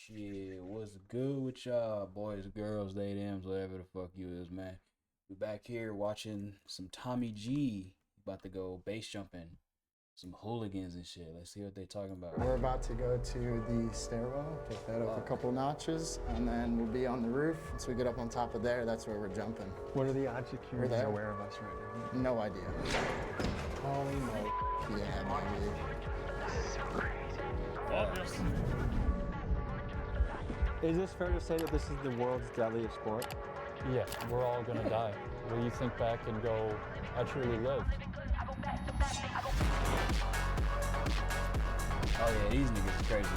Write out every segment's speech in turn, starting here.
Shit, what's good with y'all, boys, girls, they, thems, whatever the fuck you is, man. We back here watching some Tommy G. About to go base jumping, some hooligans and shit. Let's see what they talking about. We're about to go to the stairwell, take that up a couple notches, and then we'll be on the roof. Once we get up on top of there, that's where we're jumping. What are the odds security is aware of us right now? No idea. Holy moly. Yeah, maybe. Is this fair to say that this is the world's deadliest sport? Yeah, we're all gonna die. Will you think back and go, I truly lived? Oh yeah, these niggas is crazy.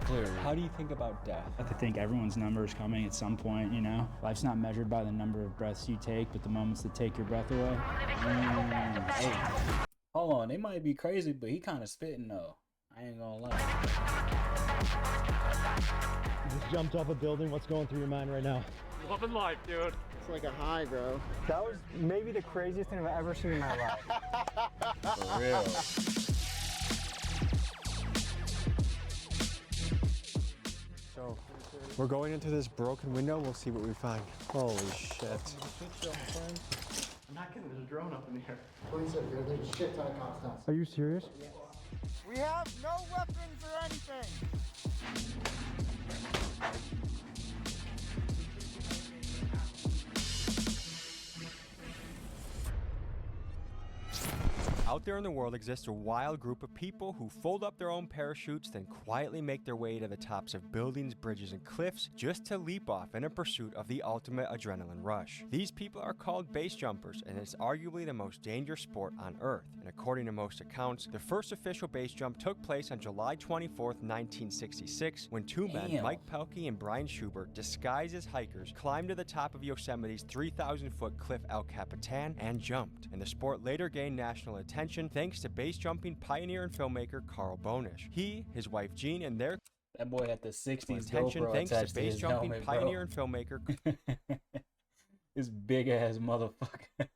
Clearly. How do you think about death? I think everyone's number is coming at some point, you know? Life's not measured by the number of breaths you take, but the moments that take your breath away. Hey, hold on, they might be crazy, but he kind of spitting though. I ain't gonna lie. You just jumped off a building. What's going through your mind right now? Loving life, dude. It's like a high, bro. That was maybe the craziest thing I've ever seen in my life. For real. So, we're going into this broken window. We'll see what we find. Holy shit. I'm not getting this drone up in here. Police are here. There's a shit ton of cops downstairs. Are you serious? We have no weapons or anything. Out there in the world exists a wild group of people who fold up their own parachutes, then quietly make their way to the tops of buildings, bridges, and cliffs just to leap off in a pursuit of the ultimate adrenaline rush. These people are called base jumpers, and it's arguably the most dangerous sport on Earth. And according to most accounts, the first official base jump took place on July 24th, 1966, when two men, Mike Pelkey and Brian Schubert, disguised as hikers, climbed to the top of Yosemite's 3,000-foot cliff El Capitan and jumped. And the sport later gained national attention thanks to base jumping pioneer and filmmaker Carl Bonish. He, his wife Jean, and their That boy had the 60s attention GoPro thanks attached to to base his jumping helmet, pioneer bro. and filmmaker This big ass motherfucker.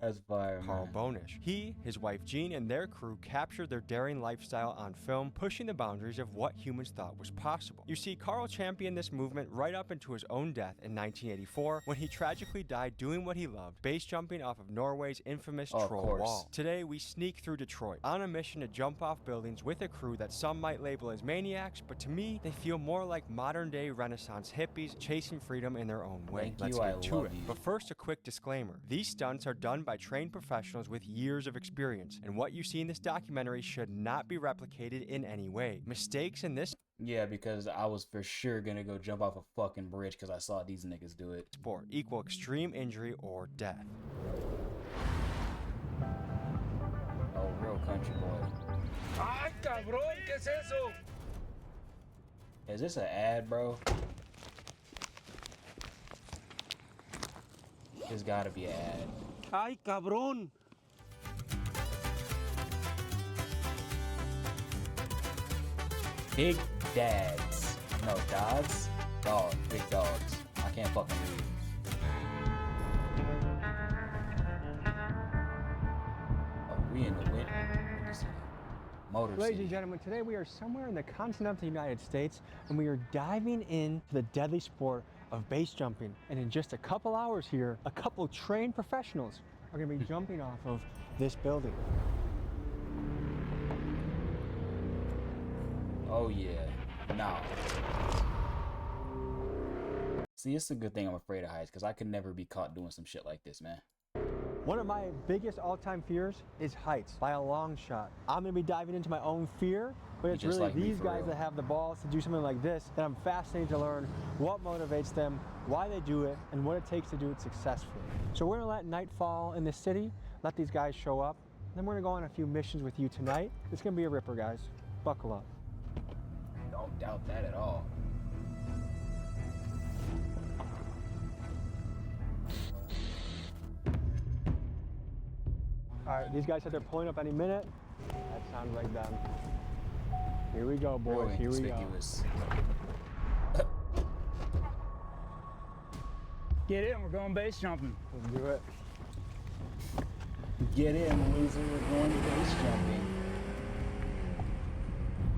That's fire, Carl man. Bonish. He, his wife Jean, and their crew captured their daring lifestyle on film, pushing the boundaries of what humans thought was possible. You see, Carl championed this movement right up into his own death in 1984, when he tragically died doing what he loved, base jumping off of Norway's infamous Troll Wall. Today, we sneak through Detroit, on a mission to jump off buildings with a crew that some might label as maniacs, but to me, they feel more like modern-day Renaissance hippies chasing freedom in their own way. Let's get to it. But first, a quick disclaimer. These stunts are done by trained professionals with years of experience, and what you see in this documentary should not be replicated in any way. Mistakes in this Yeah, because I was for sure gonna go jump off a fucking bridge because I saw these niggas do it. sport equal extreme injury or death. Oh, real country boy. Ay, cabrón, ¿qué es eso? Is this an ad, bro? There's gotta be an ad. Ay, cabrón. Big dads. No, dogs? Dogs. Big dogs. I can't fucking read. Oh, we in the wind. Motor Ladies City. and gentlemen, today we are somewhere in the continental United States, and we are diving into the deadly sport of base jumping. And in just a couple hours here, a couple trained professionals are gonna be jumping off of this building. Oh yeah. Nah. See, it's a good thing I'm afraid of heights, because I could never be caught doing some shit like this, man. One of my biggest all-time fears is heights, by a long shot. I'm gonna be diving into my own fear, but it's just really like me, these for guys real. that have the balls to do something like this that I'm fascinated to learn what motivates them, why they do it, and what it takes to do it successfully. So we're gonna let night fall in this city, let these guys show up, then we're gonna go on a few missions with you tonight. It's gonna be a ripper, guys. Buckle up. Don't doubt that at all. All right, these guys said they're pulling up any minute. That sounds like them. Here we go, boys. Real Here we go. inconspicuous. Get in, we're going base jumping. Let's do it. Get in, loser. We're going base jumping.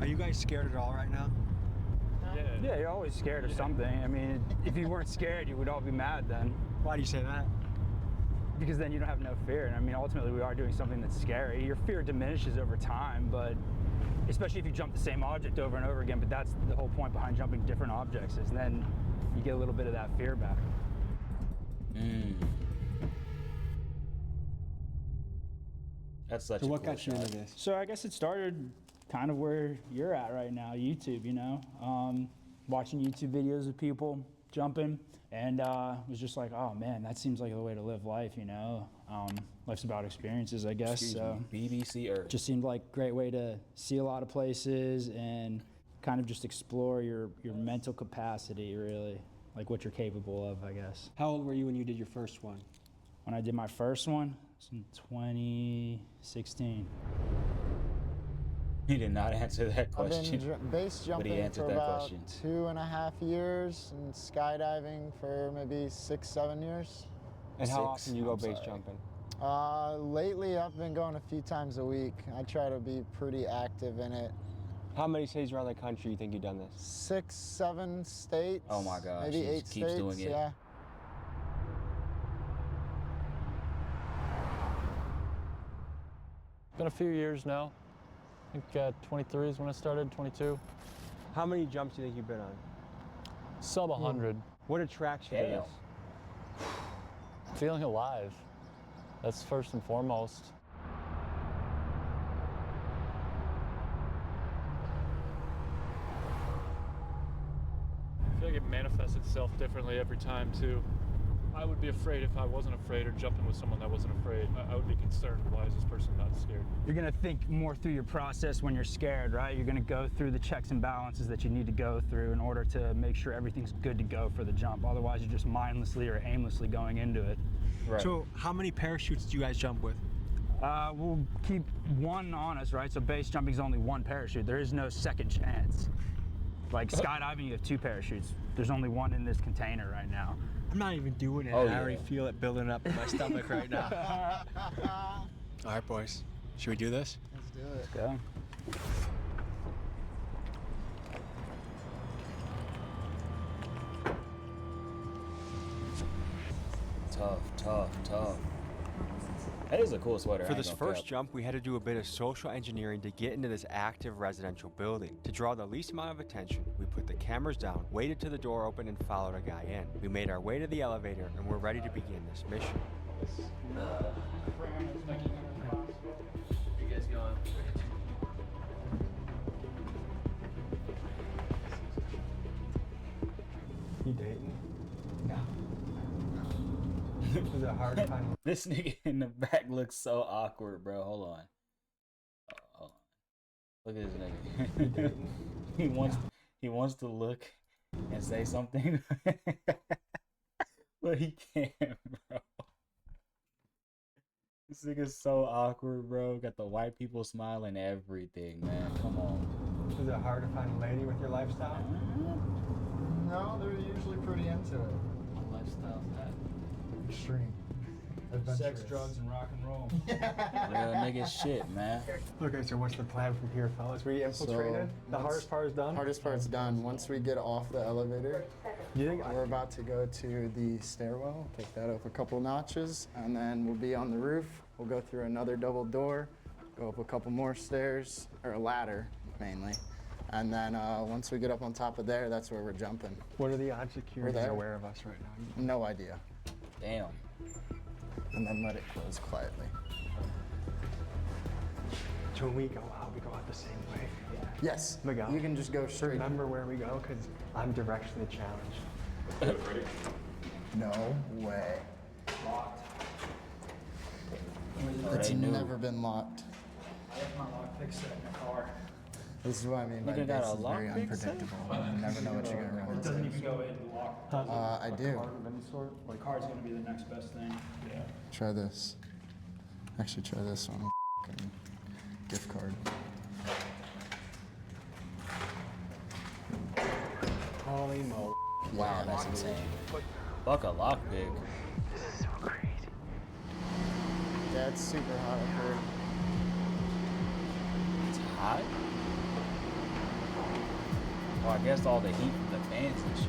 Are you guys scared at all right now? Yeah, you're always scared of something. I mean, if you weren't scared, you would all be mad then. Why do you say that? Because then you don't have no fear. And I mean, ultimately, we are doing something that's scary. Your fear diminishes over time, but especially if you jump the same object over and over again. But that's the whole point behind jumping different objects, is then you get a little bit of that fear back. That's such So a what cool got you shot. into this? So I guess it started kind of where you're at right now, YouTube, you know, watching YouTube videos of people jumping, and was just like, oh man, that seems like the way to live life, you know. Life's about experiences, I guess. Excuse So me, BBC Earth. just seemed like a great way to see a lot of places and kind of just explore your mental capacity, really, like what you're capable of, I guess. How old were you when you did your first one? When I did my first one, it was in 2016. He did not answer that I've question. been base But he jumping answered for that about question. 2.5 years and skydiving for maybe 6-7 years. And how Six? often you go I'm base sorry. jumping? Lately, I've been going a few times a week. I try to be pretty active in it. How many cities around the country you think you've done this? 6-7 states. Oh my gosh, Maybe he 8 keeps states. doing it. Yeah. Been a few years now. I think 23 is when I started, 22. How many jumps do you think you've been on? Sub 100. What attracts you to Damn. this? Feeling alive. That's first and foremost. I feel like it manifests itself differently every time too. I would be afraid if I wasn't afraid, or jumping with someone that wasn't afraid. I would be concerned, why is this person not scared? You're gonna think more through your process when you're scared, right? You're gonna go through the checks and balances that you need to go through in order to make sure everything's good to go for the jump. Otherwise, you're just mindlessly or aimlessly going into it. Right. So how many parachutes do you guys jump with? We'll keep one on us, right? So base jumping is only one parachute. There is no second chance. Like skydiving, you have 2 parachutes. There's only one in this container right now. I'm not even doing it. Oh, I yeah. already feel it building up in my stomach right now. All right, boys. Should we do this? Let's do it. Go. Tough. That is a cool sweater. For I ain't this gonna first cap. jump, we had to do a bit of social engineering to get into this active residential building. To draw the least amount of attention, we put the cameras down, waited till the door opened, and followed a guy in. We made our way to the elevator, and we're ready to begin this mission. You dating? No. Is it hard to find? This nigga in the back looks so awkward, bro. Hold on. Hold on. Look at this nigga. he wants to look and say something, but he can't, bro. This nigga's so awkward, bro. Got the white people smile and everything, man. Come on. Is it hard to find a lady with your lifestyle? No, they're usually pretty into it. What lifestyle's that? Extreme. Sex, drugs, and rock and roll. Real nigga shit, man. Okay, so what's the plan from here, fellas? We infiltrated. The hardest part is done. Hardest part's done. Once we get off the elevator, You think? we're about to go to the stairwell, take that up a couple notches, and then we'll be on the roof. We'll go through another double door, go up a couple more stairs, or a ladder mainly. And then once we get up on top of there, that's where we're jumping. What are the odds security there. aware of us right now? No idea. Damn. And then let it close quietly. So when we go out, we go out the same way. Yes, Miguel. you can just go straight. Remember where we go, because I'm directionally challenged. No way. It's They knew. never been locked. I left my lockpick set in the car. This is what I mean by Nigga got this a is very lockpick set? unpredictable. You never know what you're gonna run It doesn't into. even go in the lock. I do. The card's gonna be the next best thing. Yeah. Try this. Actually, try this one. Fucking gift card. Holy moly. Wow, that's insane. Fuck a lockpick. Yeah, it's super hot up here. It's hot? Well, I guess all the heat from the fans and shit.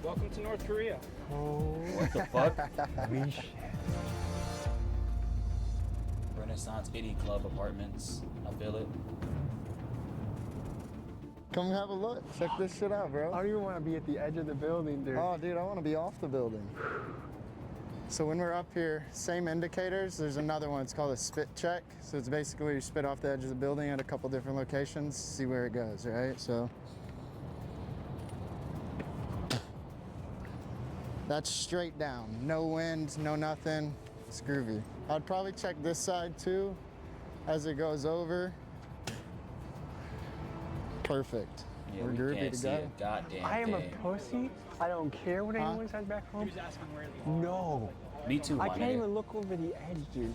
Welcome to North Korea. What the fuck? We shit. Renaissance Idiot Club apartments. I feel it. Come have a look. Check this shit out, I bro. don't even want to be at the edge of the building, dude. Oh, dude, I want to be off the building. So when we're up here, same indicators. There's another one. It's called a spit check. So it's basically where you spit off the edge of the building at a couple different locations, see where it goes, right? So that's straight down. No wind, no nothing. It's groovy. I'd probably check this side too as it goes over. Perfect. Yeah, We're we groovy can't to see go. a goddamn I am a thing. pussy. I don't care what anyone says back home. He was asking where the No. Me too, I my can't nigga. even look over the edge, dude.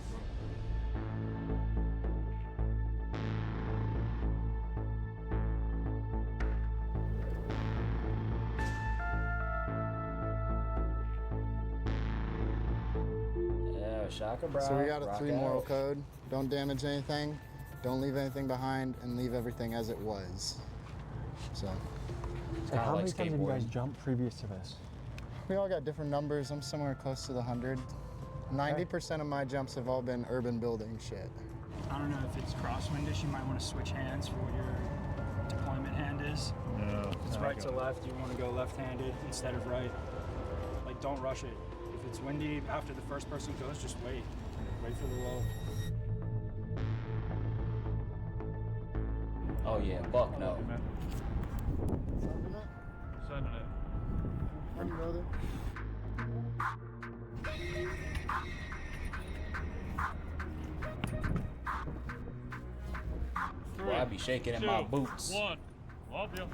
Yeah, Shaka Bra. So we got a rock 3 moral out. code. Don't damage anything. Don't leave anything behind, and leave everything as it was. So It's And kinda how like many times have you guys skateboarding. jumped previous to this? we all got different numbers. I'm somewhere close to the 100. 90% of my jumps have all been urban building shit. I don't know if it's crosswindish. You might want to switch hands for what your deployment hand is. No. If it's right to left, you want to go left-handed instead of right. Like, don't rush it. If it's windy after the first person goes, just wait. Wait for the lull. Oh yeah, fuck no. Sending it. Boy, I be shaking in my boots. 1. Love you.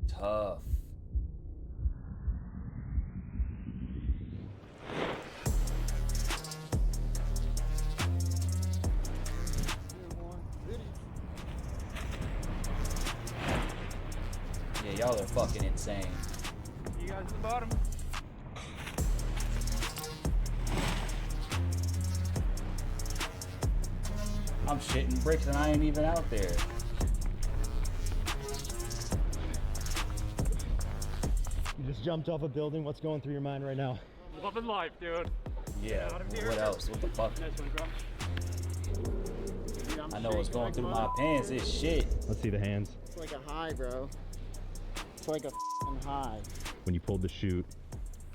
Tough. Yeah, y'all are fucking insane. You guys at the bottom. I'm shitting bricks and I ain't even out there. You just jumped off a building. What's going through your mind right now? Loving life, dude. Yeah, what else? What the fuck? Nice one, bro. I know what's going through my pants. It's shit. Let's see the hands. It's like a high, bro. It's like a f***ing high. When you pulled the chute,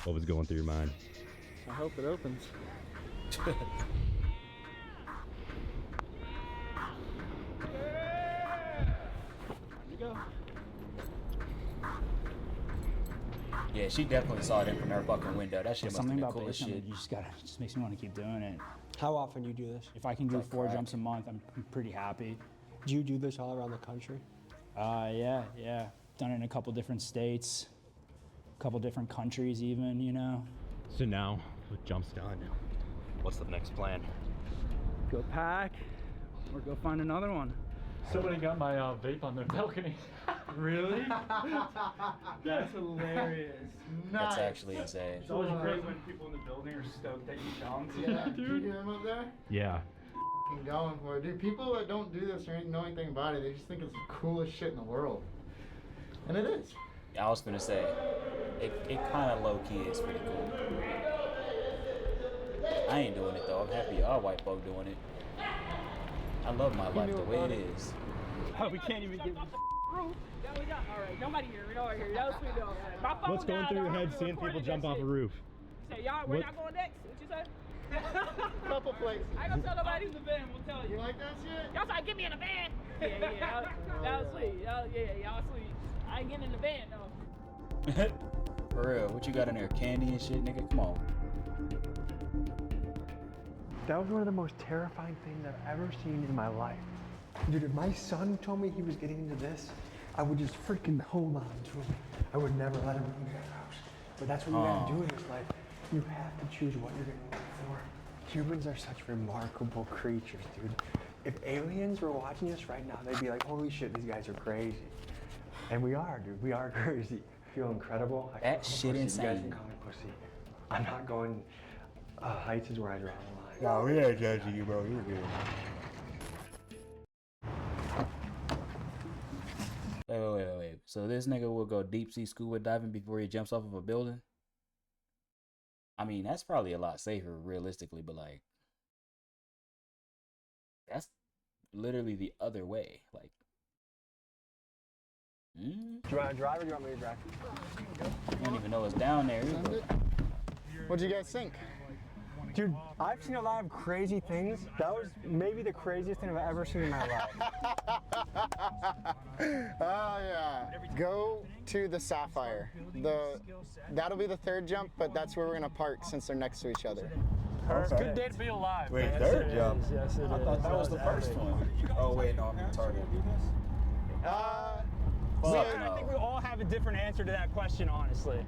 what was going through your mind? I hope it opens. Yeah, she definitely saw it in from her fucking window. That shit must have Something been about cool base as shit. jumping, it just makes me want to keep doing it. How often do you do this? If I can do Like 4 crack. jumps a month, I'm pretty happy. Do you do this all around the country? Yeah. Done it in a couple different states, a couple different countries even, you know. So now, with jumps done, what's the next plan? Go pack or go find another one. Somebody got my vape on their balcony. Really? That's hilarious. That's actually insane. It's always great when people in the building are stoked that you jumped. Yeah, dude. You hear him up there? Yeah. F***ing going for it. Dude, people that don't do this or ain't know anything about it, they just think it's the coolest shit in the world. And it is. I was gonna say, it kind of low key is pretty cool. I ain't doing it though. I'm happy y'all white folk doing it. I love my life the way it is. Oh, we can't even get. Roof. Yeah, we got. All right, nobody here. Nobody here. That was sweet though. My phone What's going died, through your I head was seeing recording people that jump off a shit. roof? Say, y'all, where What- y'all going next? What you say? Couple places. I ain't gonna tell nobody who's in the van. We'll tell you. You like that shit? Y'all try to get me in the van. Yeah. That was sweet. Y'all sweet. I ain't getting in the van though. For real, what you got in there? Candy and shit, nigga? Come on. That was one of the most terrifying things I've ever seen in my life. Dude, if my son told me he was getting into this, I would just freaking hold on to him. I would never let him leave the house. But that's what you gotta do in this life. You have to choose what you're gonna live for. Humans are such remarkable creatures, dude. If aliens were watching us right now, they'd be like, holy shit, these guys are crazy. And we are, dude. We are crazy. feel incredible. That shit pussy. You guys insane. can call me pussy. I'm not going. Heights is where I draw the line. No, we ain't judging you, bro. You're good. Wait. So this nigga will go deep sea scuba diving before he jumps off of a building? I mean, that's probably a lot safer, realistically, but like, that's literally the other way. Like, Do you want to drive or do you want me to drive? you don't even know it's down there. Send it. What'd you guys think? Dude, I've seen a lot of crazy things. That was maybe the craziest thing I've ever seen in my life. Oh yeah. Go to the Sapphire. That'll be the third jump, but that's where we're gonna park since they're next to each other. It's a good day to be alive. Wait, man. third jump? Yes, it is. I thought that was the first one. Oh wait, no, I'm retarded. I think we all have a different answer to that question, honestly.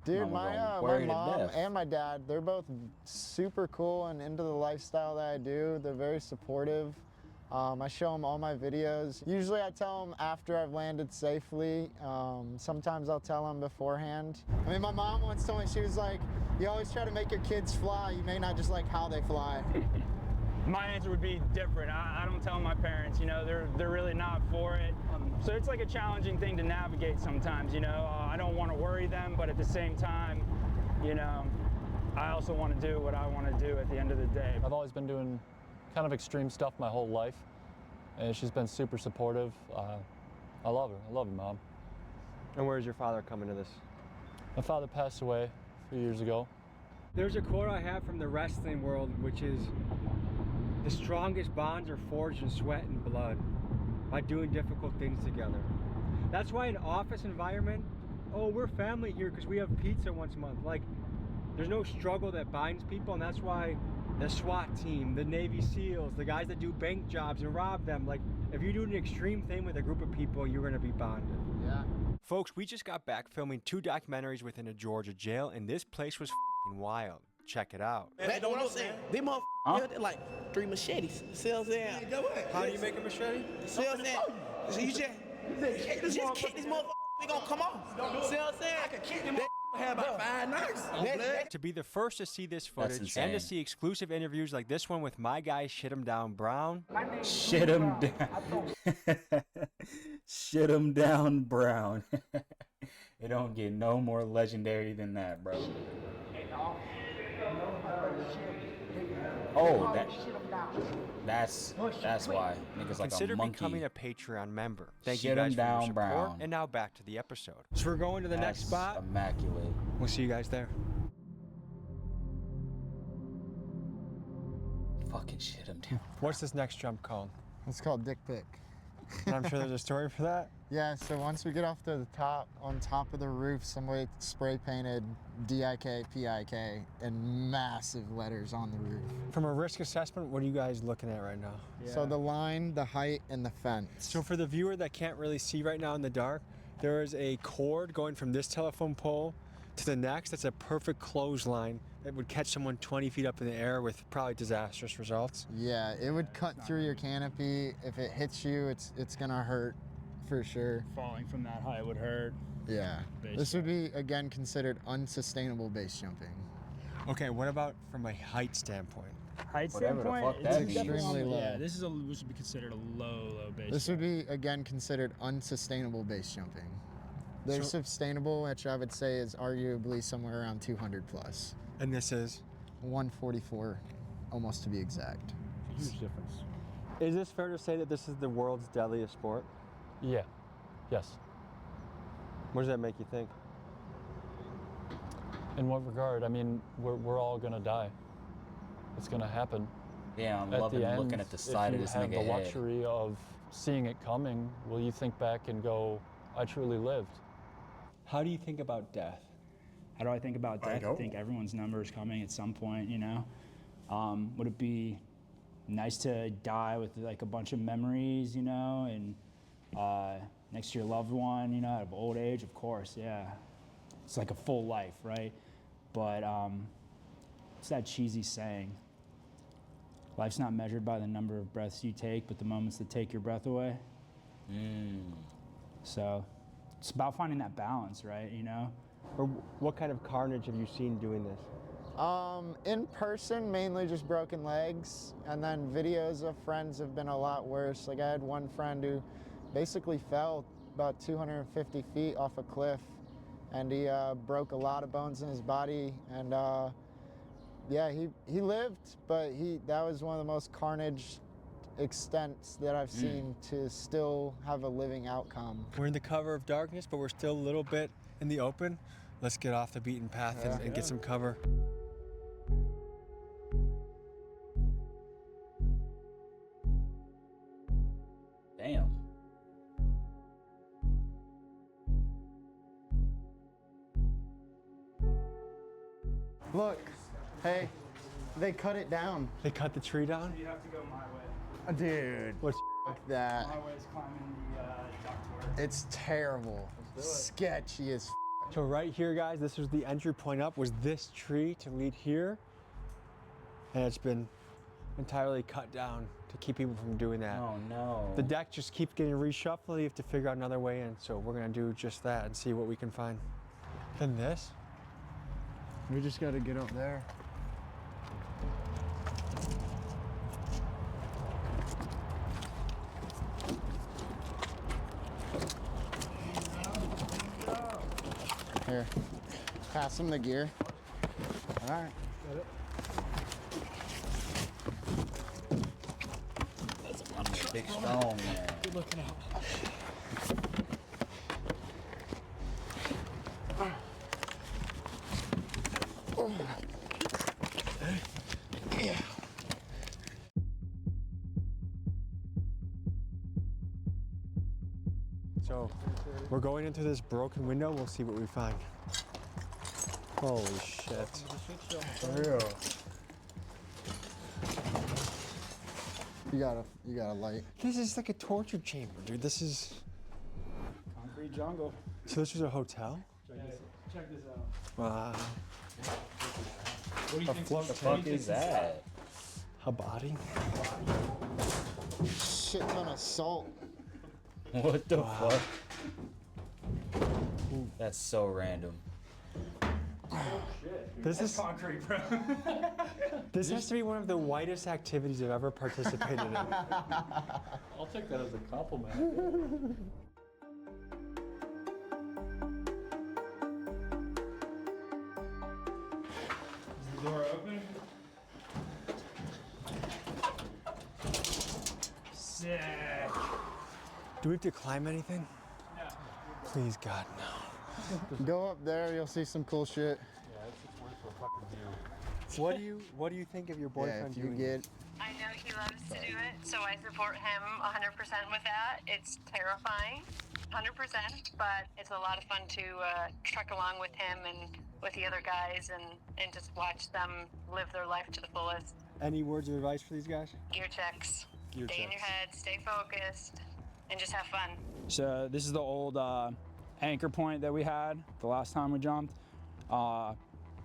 Dude, Mama my gonna worry to mom death. and my dad, they're both super cool and into the lifestyle that I do. They're very supportive. I show them all my videos. Usually I tell them after I've landed safely. Sometimes I'll tell them beforehand. I mean, my mom once told me, she was like, you always try to make your kids fly. You may not just like how they fly. My answer would be different. I don't tell my parents, you know, they're really not for it. So it's like a challenging thing to navigate sometimes, you know. I don't want to worry them, but at the same time, you know, I also want to do what I want to do at the end of the day. I've always been doing kind of extreme stuff my whole life, and she's been super supportive. I love her. I love her, Mom. And where's your father coming to this? My father passed away a few years ago. There's a quote I have from the wrestling world, which is, the strongest bonds are forged in sweat and blood by doing difficult things together. That's why an office environment, oh, we're family here because we have pizza once a month. Like, there's no struggle that binds people, and that's why the SWAT team, the Navy SEALs, the guys that do bank jobs and rob them, like, if you do an extreme thing with a group of people, you're gonna be bonded. Yeah. Folks, we just got back filming 2 documentaries within a Georgia jail, and this place was f***ing wild. Check it out. That's what I'm saying. They motherfuckers they're like 3 machetes. See what I'm saying? How do you make a machete? See what I'm saying? So you just kick this motherfucker. We gonna come off. See what I'm saying? I can kick them. Have about 5 knives. To be the first to see this That's footage and to insane. see exclusive interviews like this one with my guy Shit 'em Down Brown, Shit him down. Shit him down, Brown. It don't get no more legendary than that, bro. Oh, that's why niggas like consider a monkey. becoming a Patreon member. Thank you Shit 'em guys for your down, support. Brown. And now back to the episode. So we're going to the next That's spot. immaculate. We'll see you guys there. Fucking shit him down. What's this next jump called? It's called Dick Pic. And I'm sure there's a story for that. Yeah, so once we get off to the top, on top of the roof, somebody spray painted DIK, PIK in massive letters on the roof. From a risk assessment, what are you guys looking at right now? So the line, the height, and the fence. So for the viewer that can't really see right now in the dark, there is a cord going from this telephone pole to the next. That's a perfect clothesline that would catch someone 20 feet up in the air with probably disastrous results. Yeah, it would cut through your canopy. If it hits you, it's gonna hurt for sure. Falling from that high would hurt. Yeah. Base This would be, again, considered unsustainable base jumping. Okay, what about from a height standpoint? Height Whatever the standpoint, fuck it's that means. definitely Extremely low. Yeah, this would be considered a low base. This would be, again, considered unsustainable base jumping. They're So- sustainable, which I would say is arguably somewhere around 200 plus. And this is? 144, almost to be exact. Huge difference. Is this fair to say that this is the world's deadliest sport? Yeah. Yes. What does that make you think? In what regard? I mean, we're all gonna die. It's gonna happen. Yeah, I'm At loving the end, looking at the side of this if you have nigga the head. luxury of seeing it coming, will you think back and go, I truly lived? How do you think about death? How do I think about death? I think everyone's number is coming at some point, you know? Would it be nice to die with like a bunch of memories, you know, and next to your loved one, you know, out of old age? Of course, yeah. It's like a full life, right? But it's that cheesy saying, life's not measured by the number of breaths you take, but the moments that take your breath away. So it's about finding that balance, right? You know? Or what kind of carnage have you seen doing this? In person, mainly just broken legs, and then videos of friends have been a lot worse. Like I had one friend who basically fell about 250 feet off a cliff, and he broke a lot of bones in his body, and yeah, he lived, but that was one of the most carnage extents that I've seen to still have a living outcome. We're in the cover of darkness, but we're still a little bit in the open. Let's get off the beaten path and get some cover. Damn. Look, hey, they cut it down. They cut the tree down? You have to go my way. Dude, What's fuck that. My way is climbing the ductwork. It's terrible. Sketchy as So right here, guys, this was the entry point up, was this tree to lead here. And it's been entirely cut down to keep people from doing that. Oh no. The deck just keeps getting reshuffled. You have to figure out another way in. So we're gonna do just that and see what we can find. Then this? We just gotta get up there. Here, pass him the gear. All right. Got it. That's a big strong man. Good looking out. Yeah. So we're going into this broken window. We'll see what we find. Holy shit. For real. You got a light. This is like a torture chamber, dude. This is... Concrete jungle. So this was a hotel? Check this out. Wow. What do you think? What the fuck is that? A body? Shit ton of salt. What the fuck? That's so random. This is Concrete, bro. This has to be one of the whitest activities I've ever participated in. I'll take that as a compliment. Is the door open? Sick. Do we have to climb anything? No. Please, God, no. Go up there, you'll see some cool shit. Yeah, it's worth a fucking view. What do you think of your Yeah, boyfriend if you doing get I know he loves to do it, so I support him 100% with that. It's terrifying, 100%, but it's a lot of fun to trek along with him and with the other guys and just watch them live their life to the fullest. Any words of advice for these guys? Gear checks. Gear Stay in your checks. head, stay focused, and just have fun. So this is the old anchor point that we had the last time we jumped.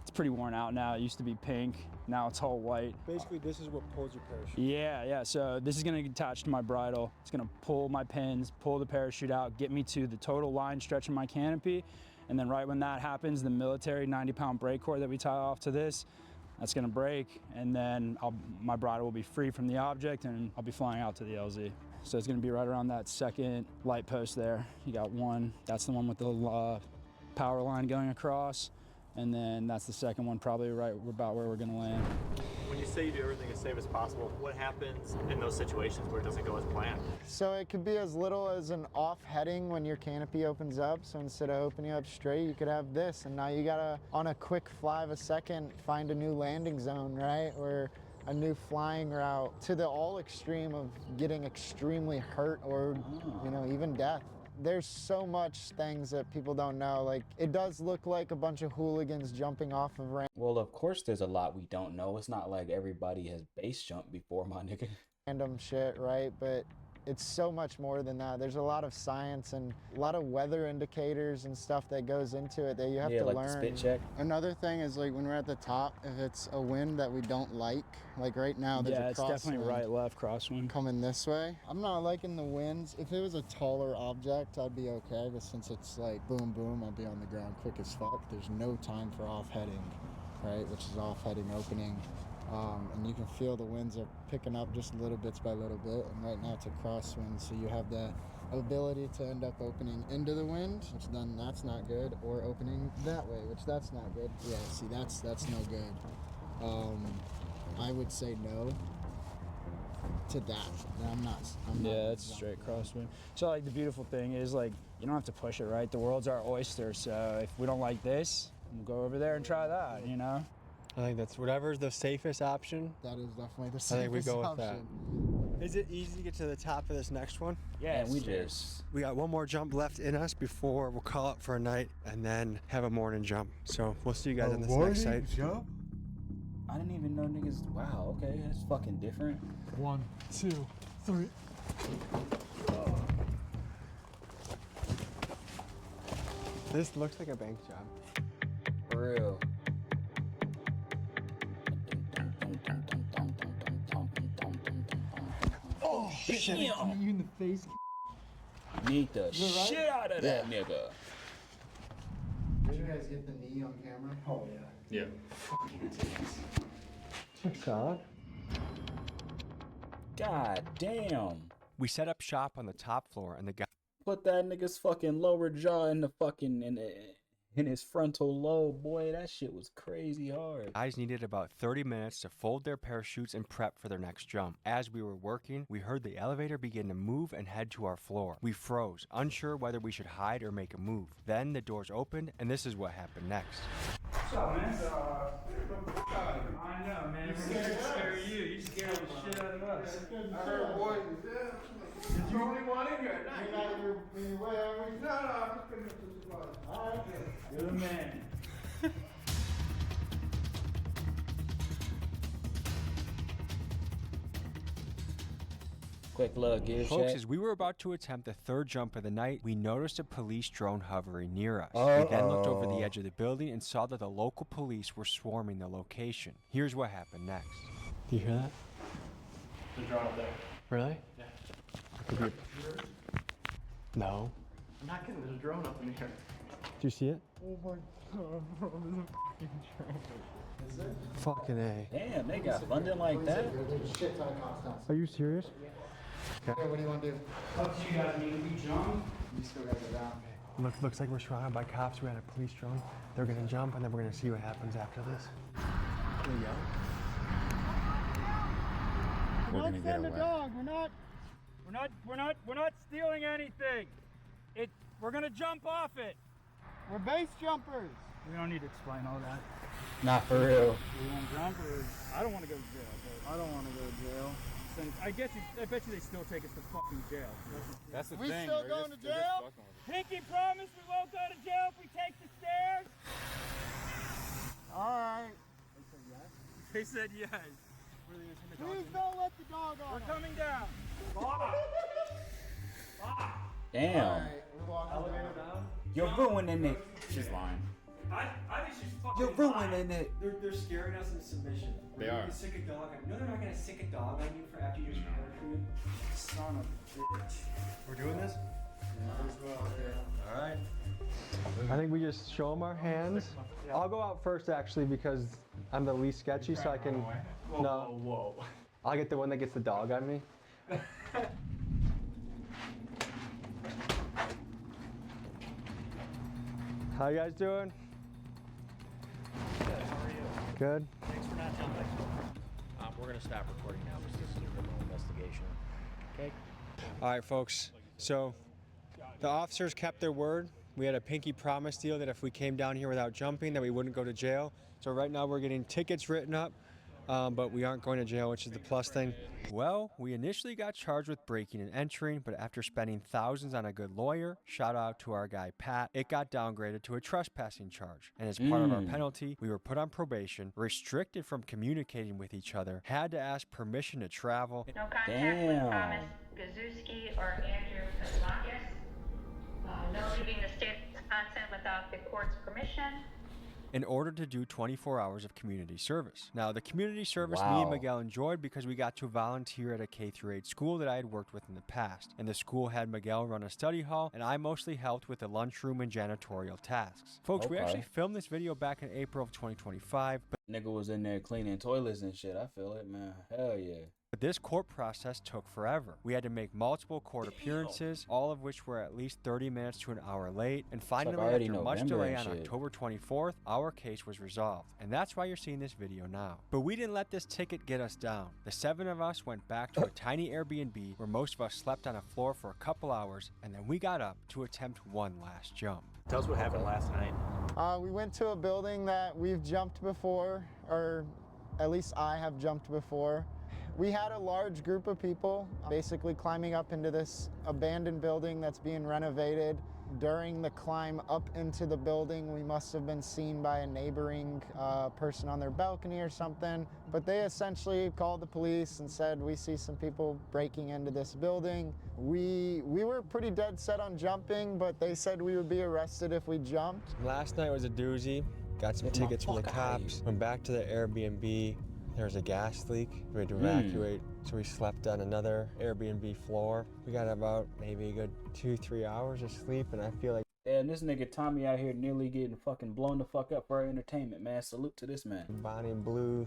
It's pretty worn out now. It used to be pink. Now it's all white. Basically, this is what pulls your parachute. Yeah. So this is gonna attach to my bridle. It's gonna pull my pins, pull the parachute out, get me to the total line stretch of my canopy. And then right when that happens, the military 90-pound brake cord that we tie off to this, that's gonna break. And then my bridle will be free from the object and I'll be flying out to the LZ. So it's gonna be right around that second light post there. You got one, that's the one with the power line going across. And then that's the second one, probably right about where we're gonna land. When you say you do everything as safe as possible, what happens in those situations where it doesn't go as planned? So it could be as little as an off heading when your canopy opens up. So instead of opening up straight, you could have this. And now you gotta, on a quick fly of a second, find a new landing zone, right? Or a new flying route, to the all extreme of getting extremely hurt or, even death. There's so much things that people don't know. Like, it does look like a bunch of hooligans jumping off of Well, of course there's a lot we don't know. It's not like everybody has base jumped before, my nigga. random shit, right? But It's so much more than that. There's a lot of science and a lot of weather indicators and stuff that goes into it that you have to like learn. The spit check. Another thing is like when we're at the top, if it's a wind that we don't like right now, there's Yeah, a it's definitely crosswind right, left, crosswind. coming this way. I'm not liking the winds. If it was a taller object, I'd be okay, but since it's like boom, boom, I'll be on the ground quick as fuck. There's no time for off-heading, right, which is off-heading opening. And you can feel the winds are picking up just little bits by little bit. And right now it's a crosswind, so you have the ability to end up opening into the wind, which then that's not good, or opening that way, which that's not good. Yeah, see, that's no good. I would say no to that. I'm not. Yeah, it's straight crosswind. So like the beautiful thing is like you don't have to push it, right? The world's our oyster. So if we don't like this, we'll go over there and try that. You know. I think that's whatever's the safest option. That is definitely the safest I think we go with option. that. Is it easy to get to the top of this next one? Yeah, we got one more jump left in us before we'll call it for a night and then have a morning jump. So we'll see you guys on this next site. Jump? I didn't even know niggas. Wow, okay, that's fucking different. 1, 2, 3. This looks like a bank job. For real. Oh, shit. You in the face. Need the shit out of that nigga. Did you guys get the knee on camera? Oh yeah. Yeah. God. God damn. We set up shop on the top floor and the guy Put that nigga's fucking lower jaw in the fucking in his frontal lobe, boy. That shit was crazy hard. Guys needed about 30 minutes to fold their parachutes and prep for their next jump. As we were working, we heard the elevator begin to move and head to our floor. We froze, unsure whether we should hide or make a move. Then the doors opened, and this is what happened next. What's up, man? I know, man. We're gonna scare you. You scared the shit out of us. I heard boys. Did you only want in here at night? You're not in your way, are we? No, I'm just gonna get this spot. All right. You're the man. Quick look, give Folks, check. as we were about to attempt the third jump of the night, we noticed a police drone hovering near us. We then looked over the edge of the building and saw that the local police were swarming the location. Here's what happened next. Do you hear that? The drone up there. Really? Yeah. It could be. No. I'm not kidding, there's a drone up in here. Do you see it? Oh my god, bro, there's a fucking drone. Is it? Fucking A. Damn, they got funding like that. There's a shit ton of cops downstairs. Are you serious? Okay, what do you want to do? You guys need to be jump. You still gotta go down. Looks like we're surrounded by cops. We had a police drone. They're gonna jump and then we're gonna see what happens after this. There you go. We're gonna get away. Dog. We're not stealing anything. We're gonna jump off it. We're base jumpers. We don't need to explain all that. Not for real. We want to jump or I don't want to go to jail. But I don't want to go to jail. I bet you they still take us to fucking jail. That's the We thing. still they're going just- to they're just jail? fucking with us. Pinky promise we won't go to jail if we take the stairs. All right. They said yes. Please don't let the dog on. We're coming down. Damn. All right, we're walking down. You're ruining it. She's lying. I think she's fucking. You're ruining it. They're scaring us into submission. They are. Sick a dog. No, they're not gonna sick a dog on you for after you just parachuted. Son of a bitch. We're doing this? All right. I think we just show them our hands. I'll go out first actually because I'm the least sketchy, so I can. Whoa. I'll get the one that gets the dog on me. How you guys doing? Good, how are you? Good. Thanks for not jumping. We're gonna stop recording now because this is a criminal investigation. Okay? All right, folks. So the officers kept their word. We had a pinky promise deal that if we came down here without jumping, that we wouldn't go to jail. So right now we're getting tickets written up. but we aren't going to jail, which is the plus thing. Well, we initially got charged with breaking and entering, but after spending thousands on a good lawyer, shout out to our guy Pat, it got downgraded to a trespassing charge. And as part of our penalty, we were put on probation, restricted from communicating with each other, had to ask permission to travel. No contact with Thomas Gazuski or Andrew Kaslakis. No leaving the state of Wisconsin without the court's permission. In order to do 24 hours of community service. Now, the community service me and Miguel enjoyed because we got to volunteer at a K-8 school that I had worked with in the past. And the school had Miguel run a study hall, and I mostly helped with the lunchroom and janitorial tasks. Folks, we actually filmed this video back in April of 2025. But nigga was in there cleaning toilets and shit. I feel it, man. Hell yeah. But this court process took forever. We had to make multiple court appearances, all of which were at least 30 minutes to an hour late. And finally, after much delay on October 24th, our case was resolved. And that's why you're seeing this video now. But we didn't let this ticket get us down. The 7 of us went back to a tiny Airbnb where most of us slept on a floor for a couple hours, and then we got up to attempt one last jump. Tell us what happened last night. We went to a building that we've jumped before, or at least I have jumped before. We had a large group of people basically climbing up into this abandoned building that's being renovated. During the climb up into the building, we must have been seen by a neighboring person on their balcony or something. But they essentially called the police and said, we see some people breaking into this building. We were pretty dead set on jumping, but they said we would be arrested if we jumped. Last night was a doozy. Got some tickets from the cops. Went back to the Airbnb. There was a gas leak. We had to evacuate, so we slept on another Airbnb floor. We got about maybe a good 2-3 hours of sleep, and I feel like and this nigga Tommy out here nearly getting fucking blown the fuck up for our entertainment, man. Salute to this man. Bonnie and Blue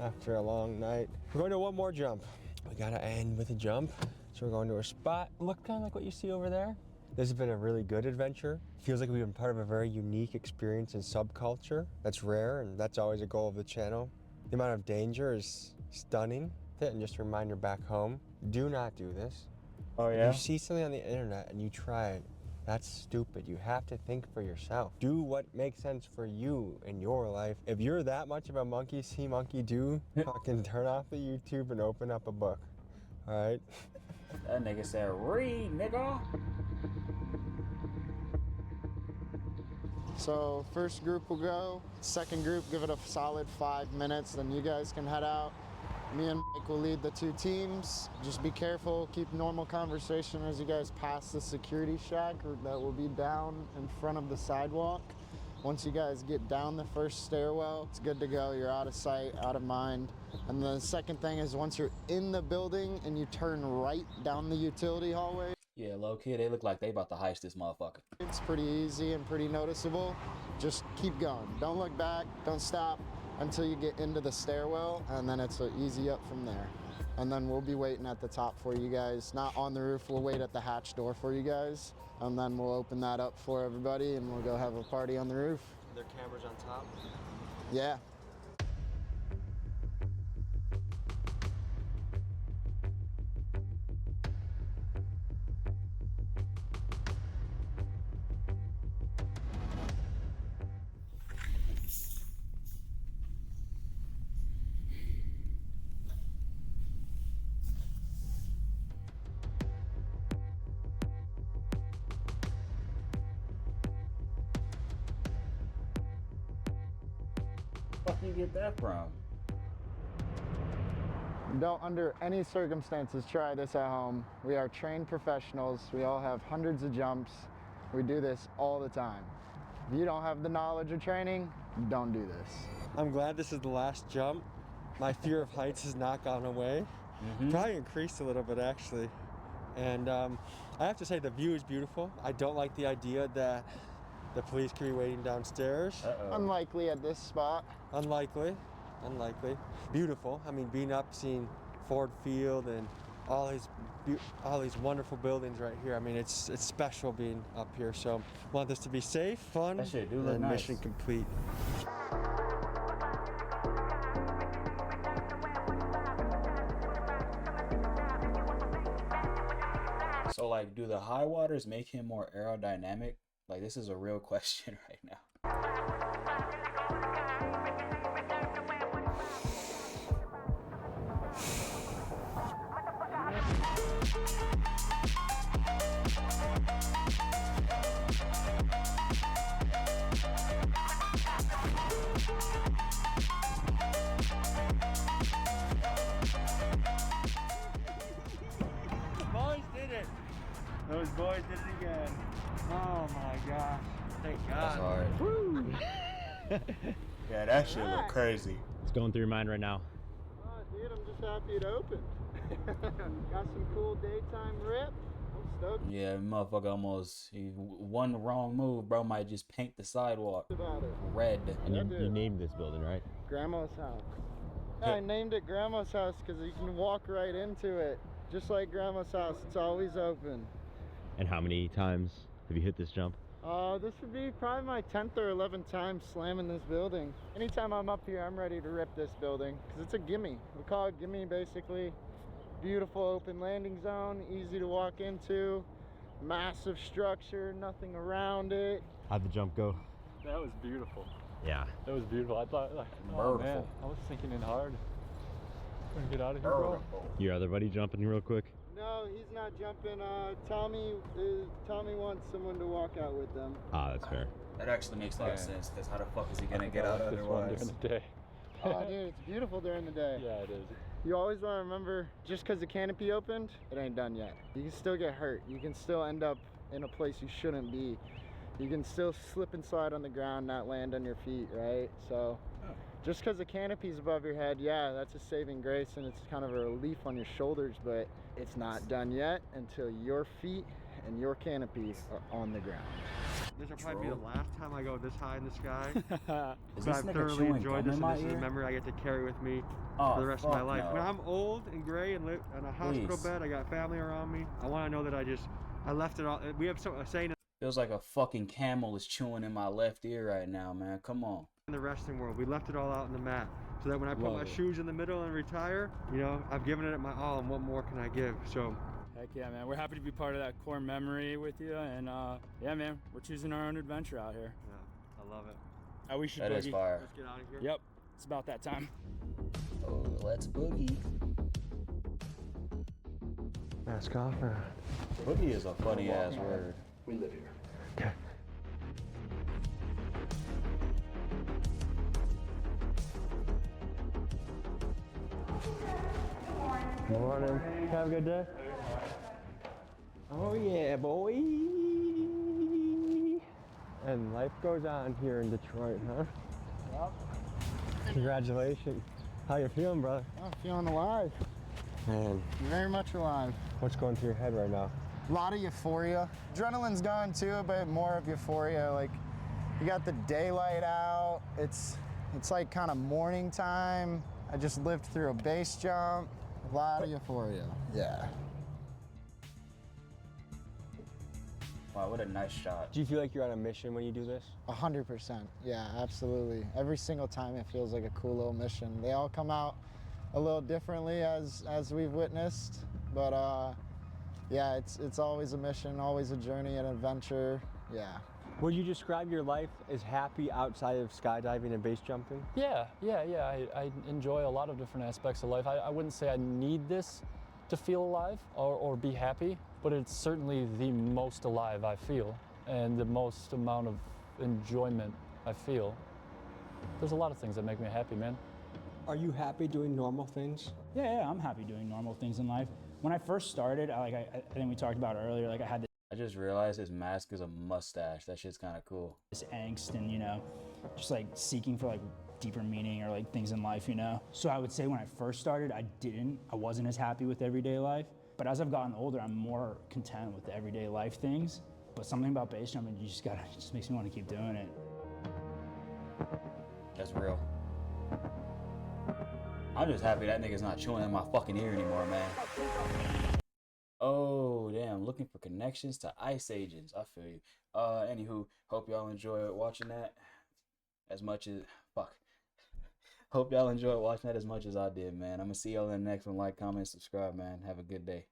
after a long night. We're going to one more jump. We gotta end with a jump, so we're going to a spot. Look kind of like what you see over there. This has been a really good adventure. Feels like we've been part of a very unique experience and subculture. That's rare, and that's always a goal of the channel. The amount of danger is stunning. And just a reminder back home, do not do this. Oh yeah? If you see something on the internet and you try it, that's stupid. You have to think for yourself. Do what makes sense for you in your life. If you're that much of a monkey see, monkey do, fucking turn off the YouTube and open up a book. All right? That nigga said, read, nigga. So first group will go, second group give it a solid 5 minutes, then you guys can head out. Me and Mike will lead the 2 teams. Just be careful, keep normal conversation as you guys pass the security shack that will be down in front of the sidewalk. Once you guys get down the first stairwell, it's good to go. You're out of sight, out of mind. And the second thing is once you're in the building and you turn right down the utility hallway. Yeah, low key, they look like they about to heist this motherfucker. It's pretty easy and pretty noticeable. Just keep going. Don't look back, don't stop until you get into the stairwell, and then it's an easy up from there. And then we'll be waiting at the top for you guys. Not on the roof, we'll wait at the hatch door for you guys. And then we'll open that up for everybody and we'll go have a party on the roof. Are there cameras on top? Yeah. Where the fuck you get that from? Don't under any circumstances try this at home. We are trained professionals. We all have hundreds of jumps. We do this all the time. If you don't have the knowledge or training, don't do this. I'm glad this is the last jump. My fear of heights has not gone away. Probably increased a little bit actually. And I have to say the view is beautiful. I don't like the idea that the police could be waiting downstairs. Unlikely at this spot. Unlikely. Beautiful. I mean, being up, seeing Ford Field and all these wonderful buildings right here. I mean, it's special being up here. So, want this to be safe, fun, that shit do look and nice. mission complete. So, like, do the high waters make him more aerodynamic? Like, this is a real question right now. goes, boys. Did it again. Oh my gosh. Thank God. That's hard. Woo! Yeah, that shit look crazy. What's going through your mind right now? Oh, dude, I'm just happy it opened. Got some cool daytime rip. I'm stoked Yeah, motherfucker almost one wrong move, bro, might just paint the sidewalk about it. red. And you named this building, right? Grandma's house. Yeah, I named it Grandma's house because you can walk right into it. Just like Grandma's house, it's always open. And how many times have you hit this jump? This would be probably my 10th or 11th time slamming this building. Anytime I'm up here, I'm ready to rip this building because it's a gimme. We call it gimme basically. Beautiful open landing zone, easy to walk into, massive structure, nothing around it. How'd the jump go? That was beautiful. Yeah. That was beautiful. I thought, like, oh man, I was sinking in hard. Gonna get out of here, bro. Your other buddy jumping real quick? No, he's not jumping. Tommy wants someone to walk out with them. Ah, that's fair. That actually makes a lot of sense, because how the fuck is he gonna get out otherwise? During the day. Oh, dude, it's beautiful during the day. Yeah, it is. You always want to remember, just because the canopy opened, it ain't done yet. You can still get hurt. You can still end up in a place you shouldn't be. You can still slip and slide on the ground, not land on your feet, right? So just because the canopy's above your head, yeah, that's a saving grace and it's kind of a relief on your shoulders, but it's not done yet until your feet and your canopy are on the ground. This will probably be the last time I go this high in the sky. Is But this I've nigga thoroughly chewing enjoyed gum this, in and my this is a ear? memory I get to carry with me Oh, for the rest of my fuck life. no. When I'm old and gray and live in a hospital Please. bed, I got family around me. I want to know that I left it all. We have a saying Feels like a fucking camel is chewing in my left ear right now, man. Come on. in the wrestling world. We left it all out on the mat, so that when I put Love my it. shoes in the middle and retire, you know, I've given it my all, and what more can I give? So. Heck yeah, man. We're happy to be part of that core memory with you. And yeah, man, we're choosing our own adventure out here. Yeah, I love it. We should That is boogie. fire. Let's get out of here. Yep, it's about that time. Oh, let's boogie. Mask off. Boogie is a funny ass word. We live here. Okay. Morning. Have a good day. Oh yeah, boy. And life goes on here in Detroit, huh? Yep. Congratulations. How you feeling, brother? I'm feeling alive. Man, Very much alive. what's going through your head right now? A lot of euphoria. Adrenaline's gone too, but more of euphoria. Like, you got the daylight out. It's like kind of morning time. I just lived through a base jump. A lot of euphoria. Yeah. Wow, what a nice shot. Do you feel like you're on a mission when you do this? 100%. Yeah, absolutely. Every single time it feels like a cool little mission. They all come out a little differently as we've witnessed, but yeah, it's always a mission, always a journey, an adventure. Yeah. Would you describe your life as happy outside of skydiving and base jumping? Yeah. I enjoy a lot of different aspects of life. I wouldn't say I need this to feel alive or be happy, but it's certainly the most alive I feel and the most amount of enjoyment I feel. There's a lot of things that make me happy, man. Are you happy doing normal things? Yeah, I'm happy doing normal things in life. When I first started, I think we talked about it earlier, like I had I just realized his mask is a mustache. That shit's kind of cool. this angst and, you know, just like seeking for like deeper meaning or like things in life, you know? So I would say when I first started, I wasn't as happy with everyday life. But as I've gotten older, I'm more content with the everyday life things. But something about base jumping, it just makes me want to keep doing it. That's real. I'm just happy that nigga's not chewing in my fucking ear anymore, man. Oh, damn. Looking for connections to Ice Agents. I feel you. Anywho, hope y'all enjoy watching that as much as... Fuck. Hope y'all enjoyed watching that as much as I did, man. I'm gonna see y'all in the next one. Like, comment, subscribe, man. Have a good day.